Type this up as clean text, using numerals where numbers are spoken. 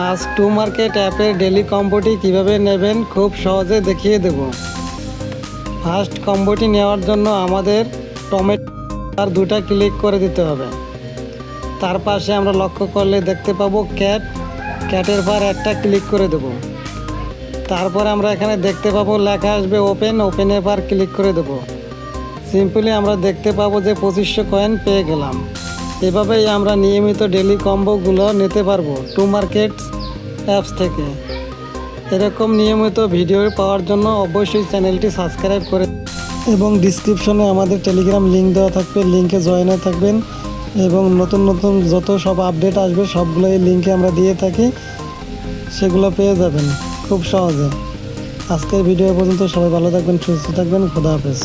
আজ to market অ্যাপের daily কম্বোটি কিভাবে নেবেন খুব সহজে দেখিয়ে দেব। ফার্স্ট কম্বোটি নেওয়ার জন্য আমাদের টমেটো আর দুটা ক্লিক করে দিতে হবে। তার পাশে আমরা লক্ষ্য করলে দেখতে পাবো ক্যাটের পর একটা ক্লিক করে দেব। তারপরে আমরা এখানে দেখতে পাবো লেখা আসবে ওপেনের পর ক্লিক করে দেব। সিম্পলি আমরা দেখতে পাবো যে 2500 কয়েন পেয়ে গেলাম। এভাবেই আমরা নিয়মিত ডেলি কম্বোগুলো নিতে পারবো টু মার্কেটস অ্যাপস থেকে। এরকম নিয়মিত ভিডিও পাওয়ার জন্য অবশ্যই চ্যানেলটি সাবস্ক্রাইব করে এবং ডিসক্রিপশনে আমাদের টেলিগ্রাম লিঙ্ক দেওয়া থাকবে, লিঙ্কে জয়েন হয়ে থাকবেন এবং নতুন নতুন যত সব আপডেট আসবে সবগুলো এই লিঙ্কে আমরা দিয়ে থাকি, সেগুলো পেয়ে যাবেন খুব সহজে। আজকের ভিডিও পর্যন্ত সবাই ভালো থাকবেন, সুস্থ থাকবেন, খোদা হাফেজ।